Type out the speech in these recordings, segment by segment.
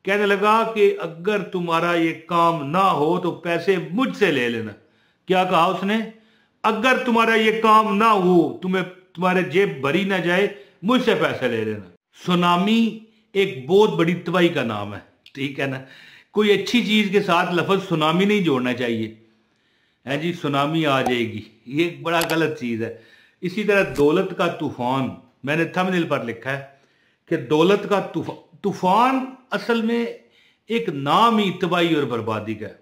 कहने लगा कि अगर तुम्हारा ये काम ना हो तो पैसे मुझसे ले लेना। क्या कहा उसने? अगर तुम्हारा ये काम ना हो, तुम्हारे जेब भरी ना जाए, मुझसे पैसे ले लेना। सुनामी एक बहुत बड़ी तबाही का नाम है, ठीक है ना। कोई अच्छी चीज के साथ लफ्ज सुनामी नहीं जोड़ना चाहिए, है जी। सुनामी आ जाएगी, ये एक बड़ा गलत चीज है। इसी तरह दौलत का तूफान, मैंने थंबनेल पर लिखा है कि दौलत का तूफान असल में एक नाम ही तबाही और बर्बादी का है।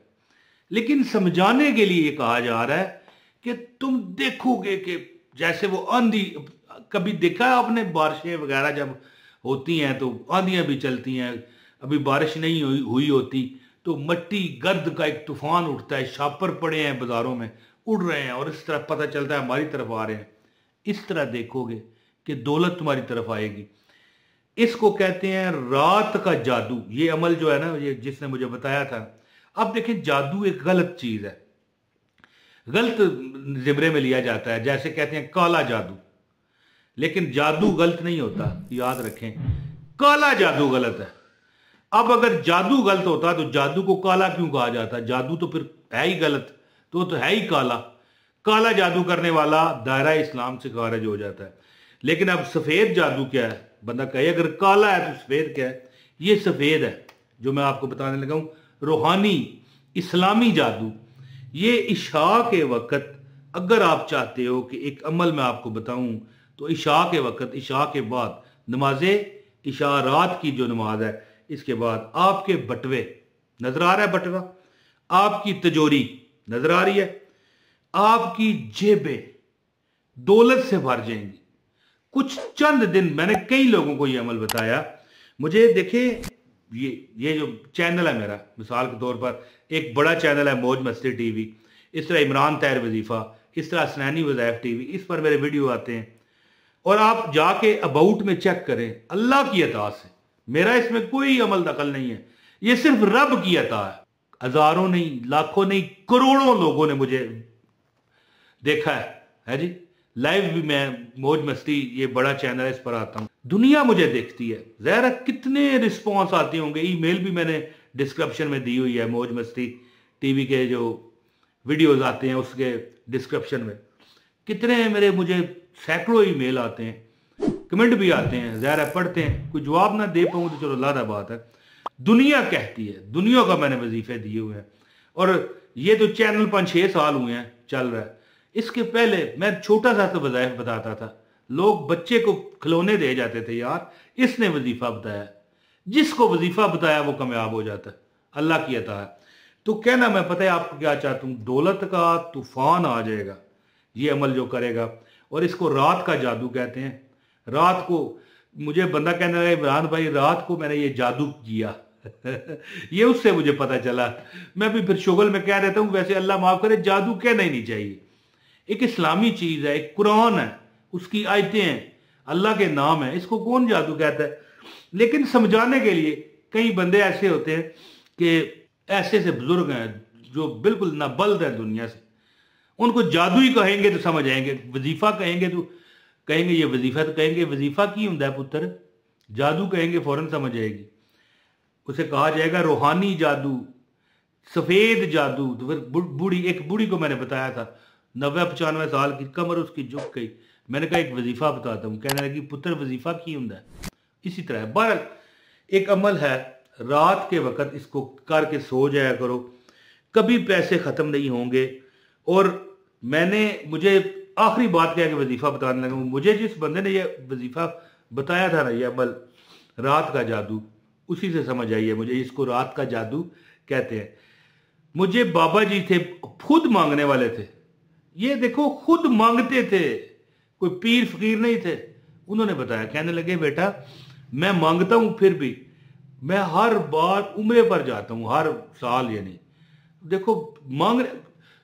लेकिन समझाने के लिए कहा जा रहा है कि तुम देखोगे कि जैसे वो आंधी, कभी देखा है आपने बारिशें वगैरह जब होती हैं तो आंधियां भी चलती हैं, अभी बारिश नहीं हुई होती तो मट्टी गर्द का एक तूफान उठता है, छापर पड़े हैं बाजारों में, उड़ रहे हैं और इस तरह पता चलता है हमारी तरफ आ रहे हैं। इस तरह देखोगे कि दौलत तुम्हारी तरफ आएगी। इसको कहते हैं रात का जादू। ये अमल जो है ना, ये जिसने मुझे बताया था। अब देखें, जादू एक गलत चीज है, गलत जिम्रे में लिया जाता है। जैसे कहते हैं काला जादू, लेकिन जादू गलत नहीं होता, याद रखें। काला जादू गलत है। अब अगर जादू गलत होता तो जादू को काला क्यों कहा जाता? जादू तो फिर है ही गलत, तो है ही काला। काला जादू करने वाला दायरा इस्लाम से खारिज हो जाता है। लेकिन अब सफेद जादू क्या है? बंदा कहे अगर काला है तो सफेद क्या है? ये सफेद है जो मैं आपको बताने लगा हूं, रूहानी इस्लामी जादू। ये इशा के वक्त, अगर आप चाहते हो कि एक अमल मैं आपको बताऊं, तो इशा के वक्त, इशा के बाद नमाजे इशा, रात की जो नमाज है, इसके बाद आपके बटवे, नजर आ रहा है बटवा, आपकी तिजोरी नजर आ रही है, आपकी जेबें दौलत से भर जाएंगी। कुछ चंद दिन, मैंने कई लोगों को यह अमल बताया। मुझे देखे, ये जो चैनल है मेरा, मिसाल के तौर पर एक बड़ा चैनल है मौज मस्ती टीवी, इस तरह इमरान तैर वजीफा, इस तरह असनैनी वज़ाइफ टीवी, इस पर मेरे वीडियो आते हैं। और आप जाके अबाउट में चेक करें, अल्लाह की अता से, मेरा इसमें कोई अमल दखल नहीं है, ये सिर्फ रब की अता है। हजारों नहीं, लाखों नहीं, करोड़ों लोगों ने मुझे देखा है जी। लाइव भी मैं मौज मस्ती, ये बड़ा चैनल है, इस पर आता हूं, दुनिया मुझे देखती है। ज़ाहिर कितने रिस्पॉन्स आते होंगे। ईमेल भी मैंने डिस्क्रिप्शन में दी हुई है, मौज मस्ती टीवी के जो वीडियोस आते हैं उसके डिस्क्रिप्शन में कितने मेरे, मुझे सैकड़ों ईमेल आते हैं, कमेंट भी आते हैं। ज़ाहिर पढ़ते हैं, कोई जवाब ना दे पाऊँ तो चलो लादा बात है। दुनिया कहती है, दुनिया का मैंने वजीफे दिए हुए हैं। और ये तो चैनल 5-6 साल हुए हैं चल रहा है। इसके पहले मैं छोटा सा तो वज़ाइफ बताता था, लोग बच्चे को खिलौने दे जाते थे। यार इसने वजीफा बताया, जिसको वजीफा बताया वो कामयाब हो जाता है, अल्लाह की अता है। तो कहना मैं पता है आपको क्या चाहता हूं, दौलत का तूफान आ जाएगा ये अमल जो करेगा। और इसको रात का जादू कहते हैं। रात को मुझे बंदा कहने लगा इमरान भाई रात को मैंने ये जादू किया ये उससे मुझे पता चला। मैं भी फिर शुगल में कह देता हूं, वैसे अल्लाह माफ करे, जादू कहना ही नहीं चाहिए। एक इस्लामी चीज है, एक कुरान है, उसकी आयतें हैं, अल्लाह के नाम है, इसको कौन जादू कहता है? लेकिन समझाने के लिए कई बंदे ऐसे होते हैं कि ऐसे से बुजुर्ग हैं जो बिल्कुल नाबल्द है दुनिया से, उनको जादू ही कहेंगे तो समझ आएंगे, वजीफा कहेंगे तो कहेंगे ये वजीफा, तो कहेंगे वजीफा की होता है पुत्र, जादू कहेंगे फौरन समझ आएगी। उसे कहा जाएगा रूहानी जादू, सफेद जादू। तो फिर एक बूढ़ी को मैंने बताया था, 90-95 साल की, कमर उसकी झुक गई। मैंने कहा एक वजीफा बताता हूँ, कहने लगी पुत्र वजीफा की होता है। इसी तरह बहरहाल एक अमल है, रात के वक्त इसको करके सो जाया करो, कभी पैसे खत्म नहीं होंगे। और मुझे आखिरी बात क्या है कि वजीफा बताने लगा, मुझे जिस बंदे ने ये वजीफा बताया था ना, ये अमल रात का जादू, उसी से समझ आइए मुझे इसको रात का जादू कहते हैं। मुझे बाबा जी थे, खुद मांगने वाले थे, ये देखो खुद मांगते थे, कोई पीर फकीर नहीं थे। उन्होंने बताया, कहने लगे बेटा मैं मांगता हूं, फिर भी मैं हर बार उम्रे पर जाता हूं, हर साल। यानी देखो मांग,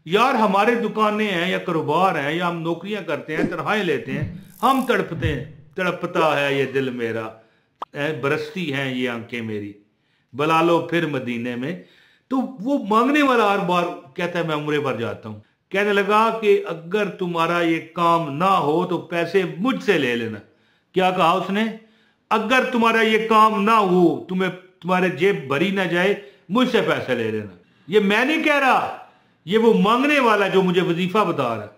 यार हमारे दुकानें हैं या कारोबार हैं या हम नौकरियां करते हैं, तनख्वाहें लेते हैं, हम तड़पते हैं, तड़पता है ये दिल मेरा, बरसती हैं ये आंखें मेरी, बुला लो फिर मदीने में। तो वो मांगने वाला हर बार कहता है मैं उम्रे पर जाता हूं। कहने लगा कि अगर तुम्हारा ये काम ना हो तो पैसे मुझसे ले लेना। क्या कहा उसने? अगर तुम्हारा ये काम ना हो, तुम्हारे जेब भरी ना जाए मुझसे पैसे ले लेना। ये मैं नहीं कह रहा, ये वो मांगने वाला जो मुझे वजीफा बता रहा है।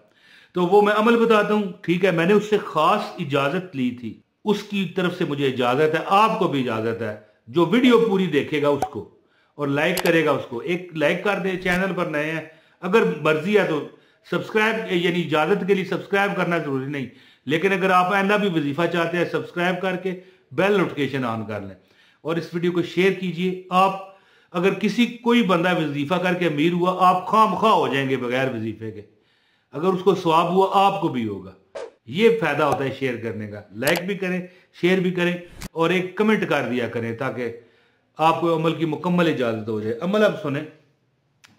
तो वो मैं अमल बताता हूं, ठीक है। मैंने उससे खास इजाजत ली थी, उसकी तरफ से मुझे इजाजत है, आपको भी इजाजत है। जो वीडियो पूरी देखेगा उसको और लाइक करेगा उसको एक लाइक कर दे। चैनल पर नए हैं, अगर मर्जी है तो सब्सक्राइब, यानी इजाजत के लिए सब्सक्राइब करना जरूरी नहीं, लेकिन अगर आप आइंदा भी वजीफा चाहते हैं सब्सक्राइब करके बेल नोटिफिकेशन ऑन कर लें और इस वीडियो को शेयर कीजिए। आप अगर कोई बंदा वजीफा करके अमीर हुआ, आप खामखा हो जाएंगे बगैर वजीफे के। अगर उसको सवाब हुआ आपको भी होगा। ये फायदा होता है शेयर करने का। लाइक भी करें, शेयर भी करें और एक कमेंट कर दिया करें ताकि आपको अमल की मुकम्मल इजाजत हो जाए। अमल अब सुने,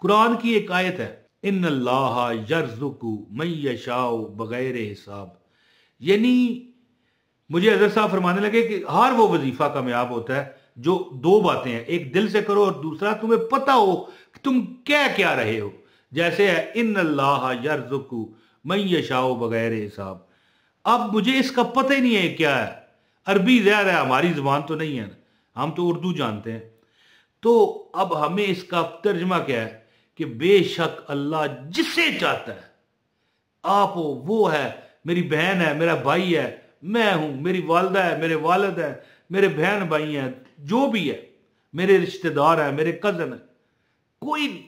कुरान की एक आयत है, इन्नल्लाह यर्ज़ुकु मन यशाउ बगैर हिसाब। यानी मुझे हज़रत साहब फरमाने लगे कि हर वो वजीफा कामयाब होता है जो दो बातें हैं, एक दिल से करो और दूसरा तुम्हें पता हो कि तुम क्या क्या रहे हो। जैसे है इन्नल्लाह यर्ज़ुकु मन यशाउ बगैर हिसाब। अब मुझे इसका पता ही नहीं है क्या है, अरबी ज़्यादा है, हमारी जुबान तो नहीं है, हम तो उर्दू जानते हैं। तो अब हमें इसका तर्जमा क्या है कि बेशक अल्लाह जिसे चाहता है, आप हो, वो है, मेरी बहन है, मेरा भाई है, मैं हूं, मेरी वालदा है, मेरे वालिद है, मेरे बहन भाई हैं, जो भी है, मेरे रिश्तेदार हैं, मेरे कजन है, कोई नहीं,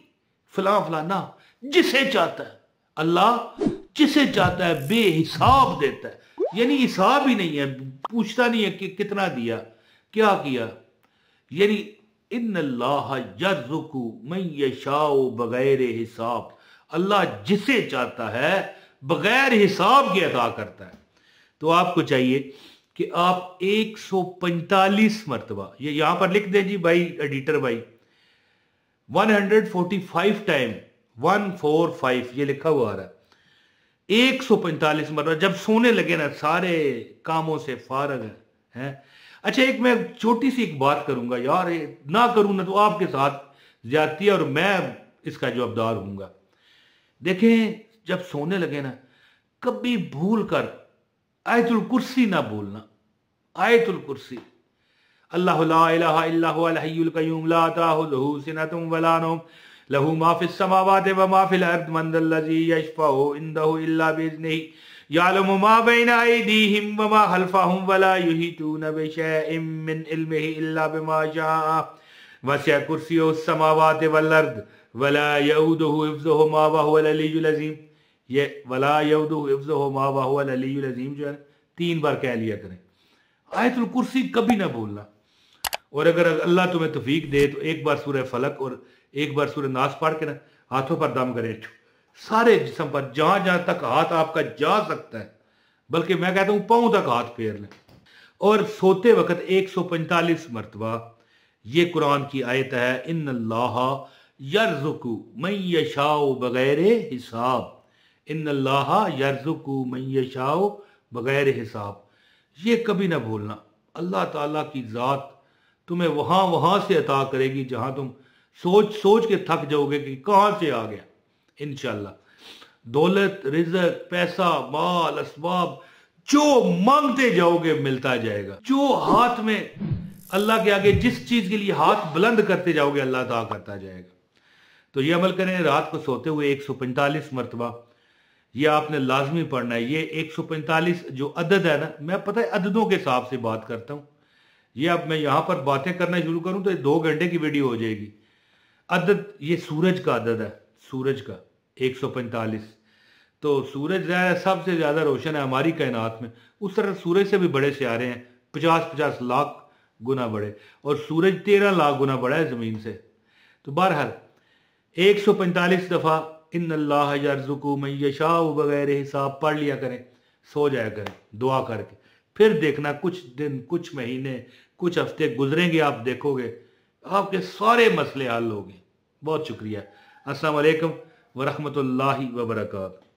फलाना, जिसे चाहता है अल्लाह, जिसे चाहता है बेहिसाब देता है। यानी हिसाब ही नहीं है, पूछता नहीं है कि कितना दिया, क्या किया। यानी इन्नल्लाह यर्ज़ुकु मन यशाउ बगैर हिसाब। अल्लाह जिसे चाहता है बगैर हिसाब के अता करता है। तो आपको चाहिए कि आप 145 मरतबा, ये यहां पर लिख दें जी भाई एडिटर भाई, 145 टाइम, 145 ये लिखा हुआ आ रहा है। 145 मरतबा जब सोने लगे ना, सारे कामों से फारग हैं। अच्छा, एक मैं छोटी सी एक बात करूंगा यार, ना करूं ना तो आपके साथ ज्यादती है और मैं इसका जवाबदार हूंगा। देखें, जब सोने लगे ना, कभी भूल कर आयतुल कुर्सी ना भूलना। आयतुल कुर्सी, अल्लाहु ला इलाहा इल्ला हुवल हय्युल कय्यूम ला ताखुज़ुहु सिनतुन वला नौम लहू मा फिस समावाति व मा फिल अर्द मन ज़ल्लज़ी यशफ़अु इंदहु इल्ला बिइज़्निही यालमु मा बैना अयदीहिम व मा खल्फ़हुम वला युहीतूना बिशैइन मिन इल्मिही इल्ला बिमा शाअ वसिअ कुर्सियुहुस समावाति वल अर्द वला यऊदुहु हिफ़्ज़ुहुमा व हुवल अलिय्युल अज़ीम। ये वला यऊदुहु हिफ़्ज़ुहुमा व हुवल अलिय्युल अज़ीम जो है 3 बार कह लिया करें। आयतुल कुर्सी कभी ना भूलना। और अगर अल्लाह तुम्हें तौफीक दे तो एक बार सूरह फलक और एक बार सूरह नास पढ़ के ना हाथों पर दम करें, सारे जिस्म पर, जहां जहां तक हाथ आपका जा सकता है, बल्कि मैं कहता हूं पांव तक हाथ फेर लें। और सोते वक्त 145 मरतबा ये कुरान की आयत है, इन्नल्लाह यर्ज़ुकु मन यशाउ बगैर हिसाब। इन्नल्लाह यर्ज़ुकु मन यशाउ बगैर हिसाब, ये कभी ना भूलना। अल्लाह ताला की जात तुम्हें वहां से अता करेगी जहां तुम सोच के थक जाओगे कि कहां से आ गया। इंशाअल्लाह दौलत, रिज़्क, पैसा, माल, असबाब जो मांगते जाओगे मिलता जाएगा। जो हाथ में अल्लाह के आगे जिस चीज के लिए हाथ बुलंद करते जाओगे अल्लाह अता करता जाएगा। तो ये अमल करें, रात को सोते हुए 145 मरतबा ये आपने लाजमी पढ़ना है। ये 145 जो अदद है ना, मैं पता है अददों के हिसाब से बात करता हूँ। ये अब मैं यहाँ पर बातें करना शुरू करूँ तो 2 घंटे की वीडियो हो जाएगी। अदद ये सूरज का अदद है, सूरज का 145। तो सूरज सबसे ज़्यादा रोशन है हमारी कायनात में। उस तरह सूरज से भी बड़े सियारे हैं, 50-50 लाख गुना बड़े, और सूरज 13 लाख गुना बड़ा है ज़मीन से। तो बहरहाल 145 दफ़ा इन्नल्लाह यर्ज़ुकु मन यशाउ बगैर हिसाब पढ़ लिया करें, सो जाया करें दुआ करके। फिर देखना कुछ दिन, कुछ महीने, कुछ हफ्ते गुजरेंगे, आप देखोगे आपके सारे मसले हल होंगे। बहुत शुक्रिया। अस्सलाम वालेकुम व रहमतुल्लाहि व बरकातहू।